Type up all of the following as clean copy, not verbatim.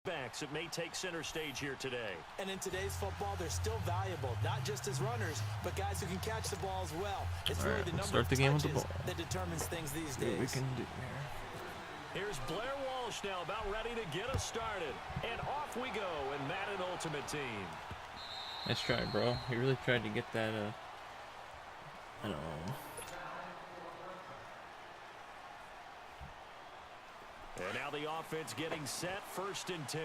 backs that may take center stage here today. And in today's football, they're still valuable, not just as runners, but guys who can catch the ball as well. It's really the number of touches that determines things these days. We can do here. Here's Blair Walsh now about ready to get us started. And off we go in Madden Ultimate Team. Nice try, bro. He really tried to get that, I don't know. And now the offense getting set, 1st and 10.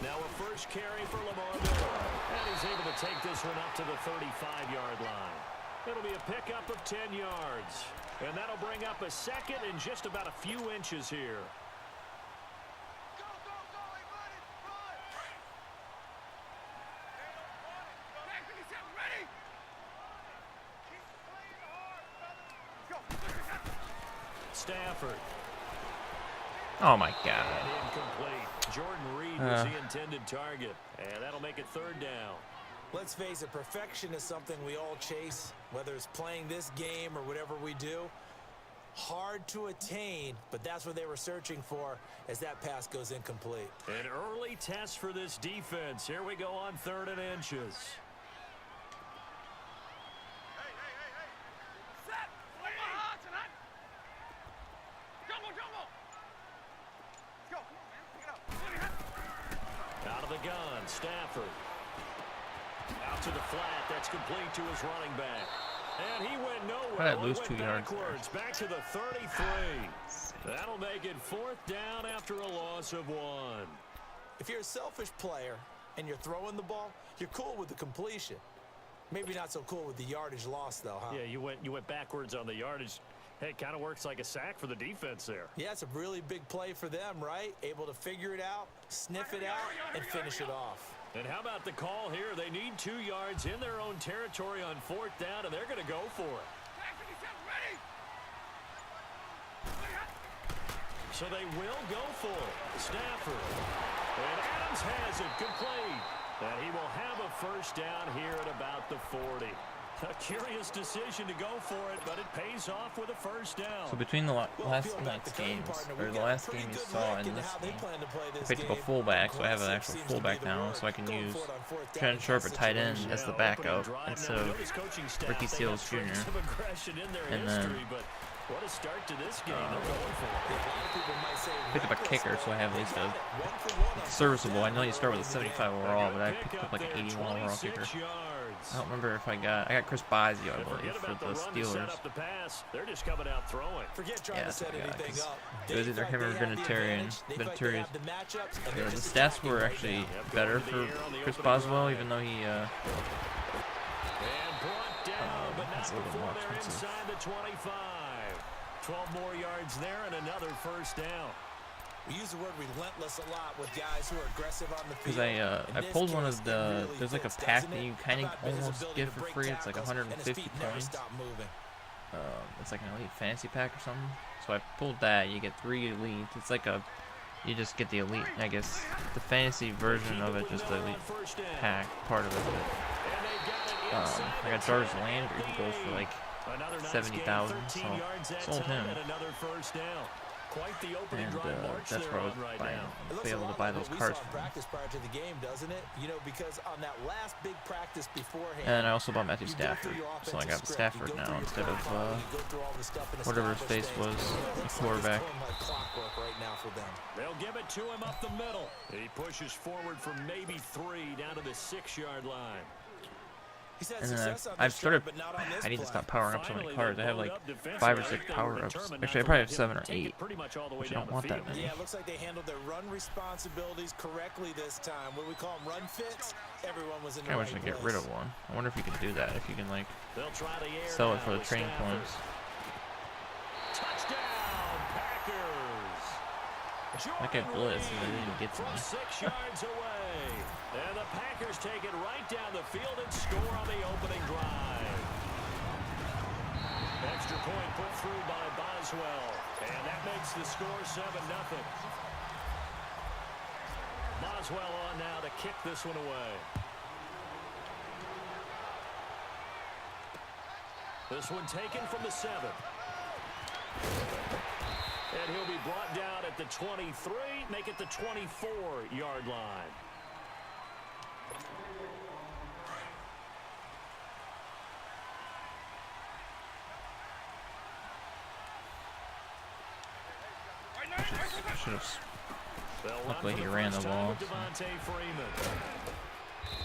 Now a first carry for Lamar Miller. And he's able to take this one up to the 35-yard line. It'll be a pickup of 10 yards. And that'll bring up a second and just about a few inches here. Stafford. Oh my God. And incomplete. Jordan Reed was the intended target. And that'll make it 3rd down. Let's face it, perfection is something we all chase, whether it's playing this game or whatever we do. Hard to attain, but that's what they were searching for as that pass goes incomplete. An early test for this defense. Here we go on 3rd and inches. Out of the gun, Stafford. Out to the flat, that's complete to his running back. And he went nowhere. I lose 2 yards. Back to the 33. That'll make it 4th down after a loss of 1. If you're a selfish player and you're throwing the ball, you're cool with the completion. Maybe not so cool with the yardage loss, though, huh? Yeah, you went backwards on the yardage. Hey, it kind of works like a sack for the defense there. Yeah, it's a really big play for them, right? Able to figure it out, sniff it out, and finish it off. And how about the call here? They need 2 yards in their own territory on 4th down, and they're going to go for it. So they will go for it. Stafford. And Adams has it complete. And he will have a 1st down here at about the 40. A curious decision to go for it, but it pays off with a 1st down. So between the last night's games, or the last game you saw in this game, I picked up a fullback, so I have an actual fullback now, so I can use Trent Sharp at tight end as the backup instead of Ricky Seals Jr. And then what a start to this game they're going for. Picked up a kicker, so I have at least a serviceable. I know you start with a 75 overall, but I picked up like an 81 overall kicker. I don't remember if I got Chris Bozio, I believe, for the Steelers. They're just coming out throwing. Yeah, that's what I got. It was either him or Vinatieri. Yeah, the stats were actually better for Chris Boswell, even though he that's a little bit more expensive. 12 more yards there and another 1st down. We use the word relentless a lot with guys who are aggressive on the field. Because I pulled one of the, there's like a pack that you kind of almost get for free. It's like 150 points. It's like an elite fantasy pack or something. So I pulled that. You get 3 elite. It's like a, you just get the elite, I guess, the fantasy version of it, just the elite pack part of it. I got Jarvis Landry, who goes for like 70,000, so sold him. And that's where I was buying, be able to buy those cards from. And I also bought Matthew Stafford, so I got Stafford now instead of whatever his face was, the quarterback. They'll give it to him up the middle. He pushes forward for maybe 3 down to the 6-yard line. And then I've started, I need to stop powering up so many cards. I have like 5 or 6 power-ups. Actually, I probably have 7 or 8, which I don't want that many. Yeah, it looks like they handled their run responsibilities correctly this time. What do we call them, run fits? Everyone was in the right place. I wish I could get rid of one. I wonder if you can do that, if you can like sell it for the training points. Touchdown, Packers! I get blitz, and I didn't get to me. 6 yards away. And the Packers take it right down the field and score on the opening drive. Extra point put through by Boswell. And that makes the score 7-0. Boswell on now to kick this one away. This one taken from the 7. And he'll be brought down at the 23, make it the 24-yard line. Luckily he ran the ball. So.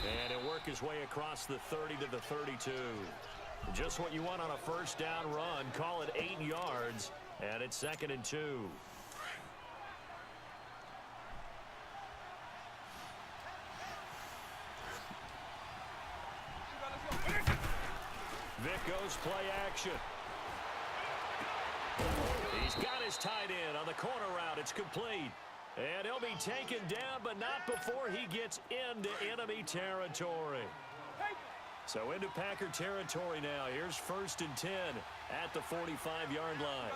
And he'll work his way across the 30 to the 32. Just what you want on a first down run. Call it 8 yards, and it's 2nd and 2. Vic goes play action. He's got his tight end on the corner route. It's complete. And he'll be taken down, but not before he gets into enemy territory. So into Packer territory now. Here's 1st and 10 at the 45-yard line.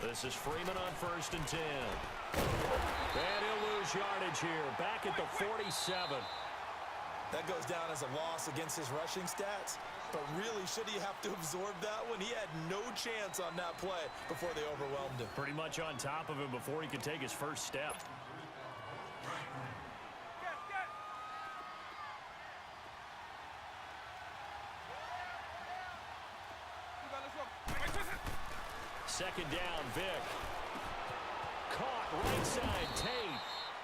This is Freeman on 1st and 10. And he'll lose yardage here. Back at the 47. That goes down as a loss against his rushing stats. But really, should he have to absorb that one? He had no chance on that play before they overwhelmed him. Pretty much on top of him before he could take his first step. Second down, Vic. Caught right side, Tate.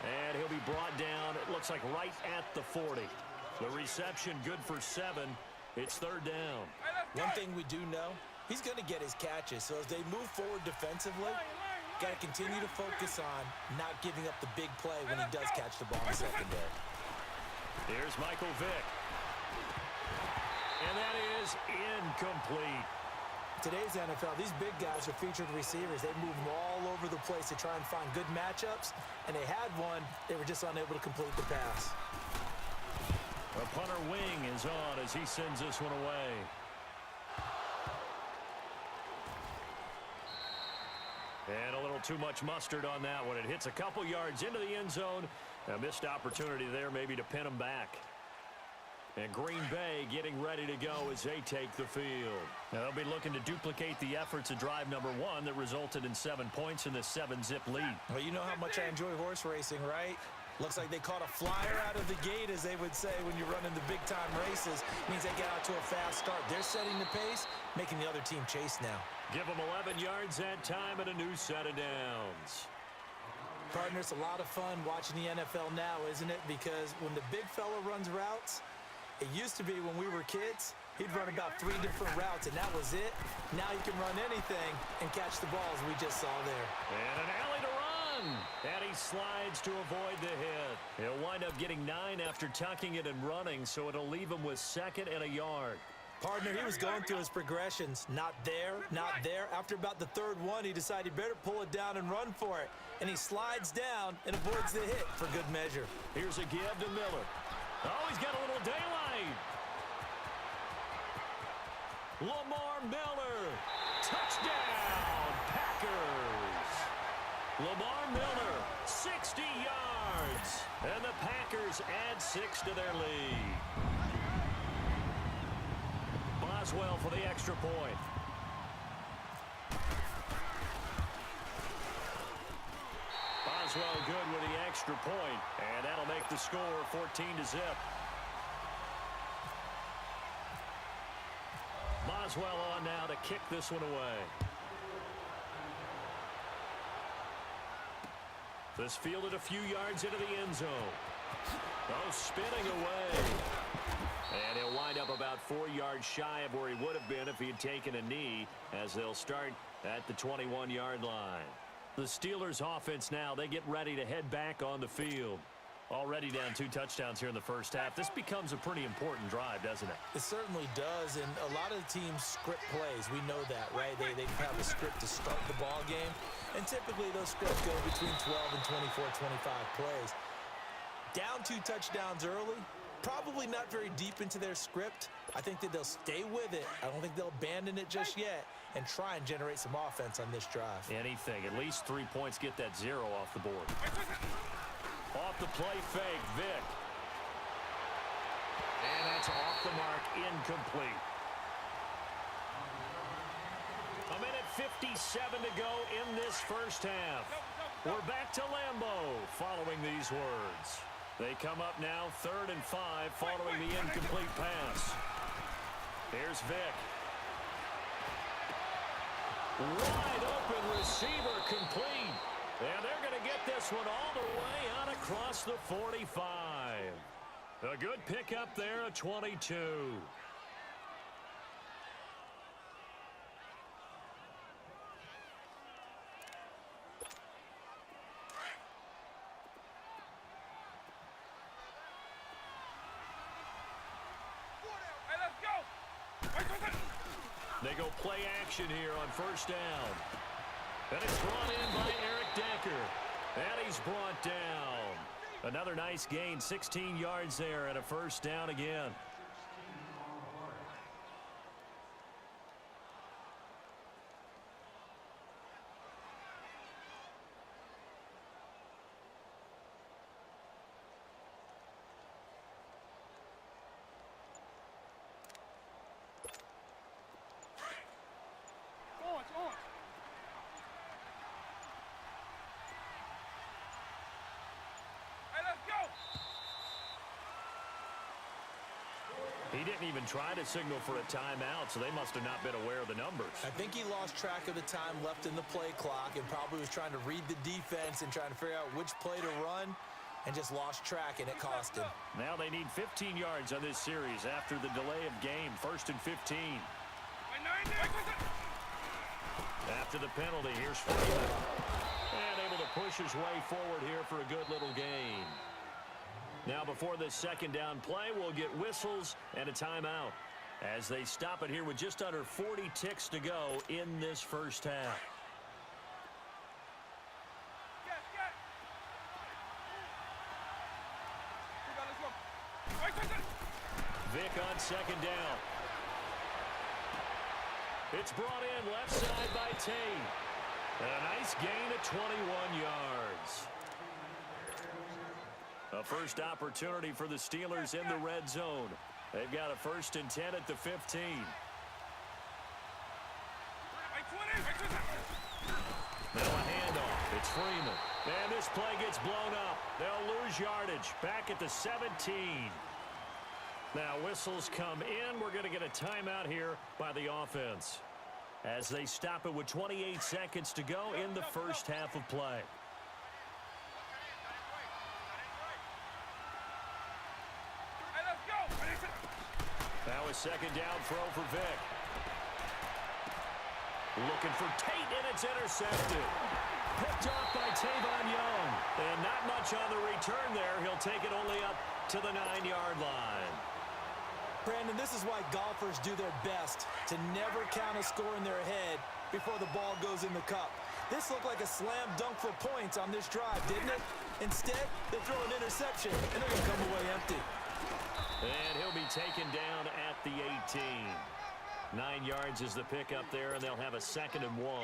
And he'll be brought down, it looks like right at the 40. The reception good for 7. It's 3rd down. One thing we do know, he's going to get his catches. So as they move forward defensively, got to continue to focus on not giving up the big play when he does catch the ball in the secondary. Here's Michael Vick. And that is incomplete. Today's NFL, these big guys are featured receivers. They move them all over the place to try and find good matchups. And they had one. They were just unable to complete the pass. The punter wing is on as he sends this one away. And a little too much mustard on that one. It hits a couple yards into the end zone. A missed opportunity there maybe to pin him back. And Green Bay getting ready to go as they take the field. Now they'll be looking to duplicate the efforts of drive number 1 that resulted in 7 points in the 7-zip lead. Well, you know how much I enjoy horse racing, right? Looks like they caught a flyer out of the gate, as they would say when you're running the big-time races. Means they get out to a fast start. They're setting the pace, making the other team chase now. Give them 11 yards that time and a new set of downs. Partner, it's a lot of fun watching the NFL now, isn't it? Because when the big fella runs routes, it used to be when we were kids, he'd run about 3 different routes, and that was it. Now he can run anything and catch the balls we just saw there. And an alley to run. And he slides to avoid the hit. He'll wind up getting 9 after tucking it and running, so it'll leave him with 2nd and a yard. Partner, he was going through his progressions. Not there, not there. After about the 3rd one, he decided he better pull it down and run for it. And he slides down and avoids the hit for good measure. Here's a give to Miller. Oh, he's got a little daylight. Lamar Miller. Touchdown, Packers. Lamar Miller, 60 yards. And the Packers add 6 to their lead. Boswell for the extra point. Boswell good with the extra point, and that'll make the score 14-0. Boswell on now to kick this one away. This fielded a few yards into the end zone. Oh, spinning away. And he'll wind up about 4 yards shy of where he would have been if he had taken a knee, as they'll start at the 21-yard line. The Steelers offense now, they get ready to head back on the field. Already down 2 touchdowns here in the first half. This becomes a pretty important drive, doesn't it? It certainly does, and a lot of the teams script plays. We know that, right? They have a script to start the ball game, and typically those scripts go between 12 and 24, 25 plays. Down 2 touchdowns early, probably not very deep into their script. I think that they'll stay with it. I don't think they'll abandon it just yet and try and generate some offense on this drive. Anything. At least 3 points, get that 0 off the board. Off the play fake, Vic. And that's off the mark, incomplete. 1:57 to go in this first half. We're back to Lambeau following these words. They come up now 3rd and 5 following the incomplete pass. Here's Vick. Wide open receiver complete. And they're going to get this one all the way out across the 45. A good pickup there at 22. They go play action here on first down. And it's brought in by Eric Decker. And he's brought down. Another nice gain, 16 yards there and a first down again. He didn't even try to signal for a timeout, so they must have not been aware of the numbers. I think he lost track of the time left in the play clock and probably was trying to read the defense and trying to figure out which play to run and just lost track, and it cost him. Now they need 15 yards on this series after the delay of game. 1st and 15. After the penalty, here's Freeman. And able to push his way forward here for a good little gain. Now before this second down play, we'll get whistles and a timeout as they stop it here with just under 40 ticks to go in this first half. Vick on second down. It's brought in left side by Tate. And a nice gain of 21 yards. A first opportunity for the Steelers in the red zone. They've got a 1st and 10 at the 15. Now a handoff. It's Freeman. And this play gets blown up. They'll lose yardage. Back at the 17. Now whistles come in. We're going to get a timeout here by the offense as they stop it with 28 seconds to go in the first half of play. Now a second down throw for Vick. Looking for Tate, and it's intercepted. Picked off by Tavon Young. And not much on the return there. He'll take it only up to the 9-yard line. Brandon, this is why golfers do their best to never count a score in their head before the ball goes in the cup. This looked like a slam dunk for points on this drive, didn't it? Instead, they throw an interception, and they're going to come away empty. And he'll be taken down at the 18. 9 yards is the pickup there, and they'll have a 2nd and 1.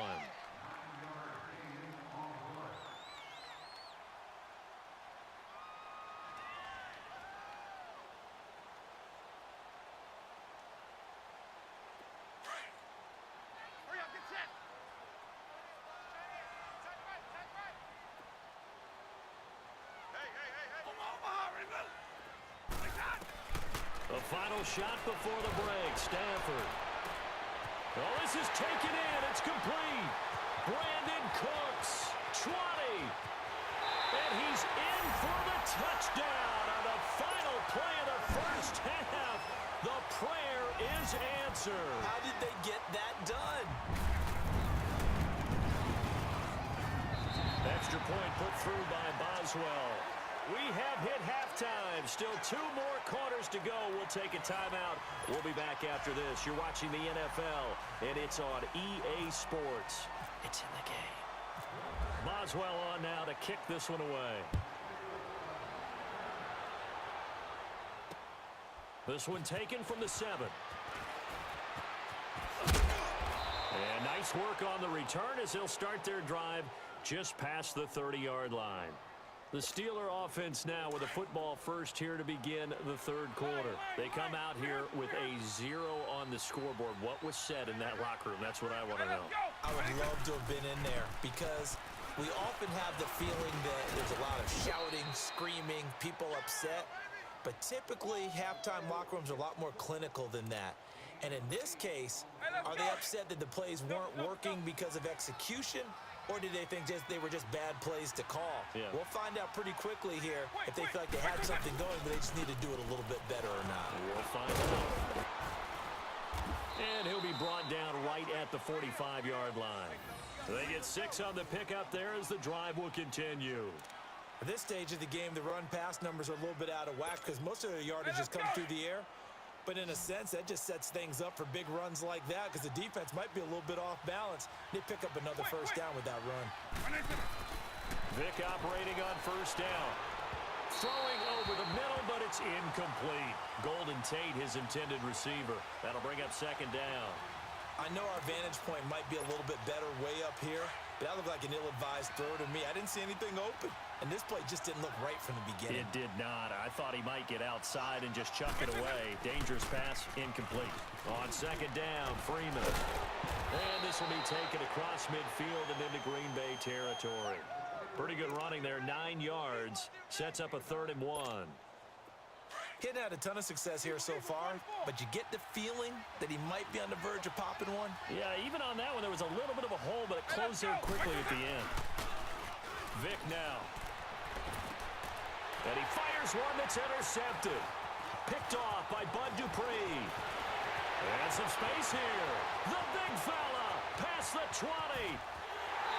The final shot before the break. Stafford. Oh, this is taken in. It's complete. Brandon Cooks. 20. And he's in for the touchdown on the final play of the first half. The prayer is answered. How did they get that done? Extra point put through by Boswell. We have hit halftime. Still 2 more quarters to go. We'll take a timeout. We'll be back after this. You're watching the NFL, and it's on EA Sports. It's in the game. Boswell on now to kick this one away. This one taken from the 7. And nice work on the return as they'll start their drive just past the 30-yard line. The Steeler offense now with a football first here to begin the third quarter. They come out here with a 0 on the scoreboard. What was said in that locker room? That's what I want to know. I would love to have been in there because we often have the feeling that there's a lot of shouting, screaming, people upset. But typically, halftime locker rooms are a lot more clinical than that. And in this case, are they upset that the plays weren't working because of execution? Or did they think they were just bad plays to call? Yeah. We'll find out pretty quickly here if they feel like they had something going, but they just need to do it a little bit better or not. We'll find out. And he'll be brought down right at the 45-yard line. They get 6 on the pickup there as the drive will continue. At this stage of the game, the run-pass numbers are a little bit out of whack because most of their yardage has come through the air. But in a sense, that just sets things up for big runs like that because the defense might be a little bit off balance. They pick up another first down with that run. Vick operating on first down. Throwing over the middle, but it's incomplete. Golden Tate, his intended receiver. That'll bring up second down. I know our vantage point might be a little bit better way up here, but that looked like an ill-advised throw to me. I didn't see anything open, and this play just didn't look right from the beginning. It did not. I thought he might get outside and just chuck it away. Dangerous pass, incomplete. On second down, Freeman. And this will be taken across midfield and into Green Bay territory. Pretty good running there, 9 yards. Sets up a 3rd and 1. He hadn't had a ton of success here so far, but you get the feeling that he might be on the verge of popping one. Yeah, even on that one, there was a little bit of a hole, but it closed there quickly at the end. Vick now. And he fires one that's intercepted. Picked off by Bud Dupree. And some space here. The big fella past the 20.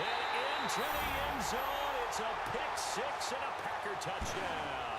And into the end zone. It's a pick 6 and a Packer touchdown.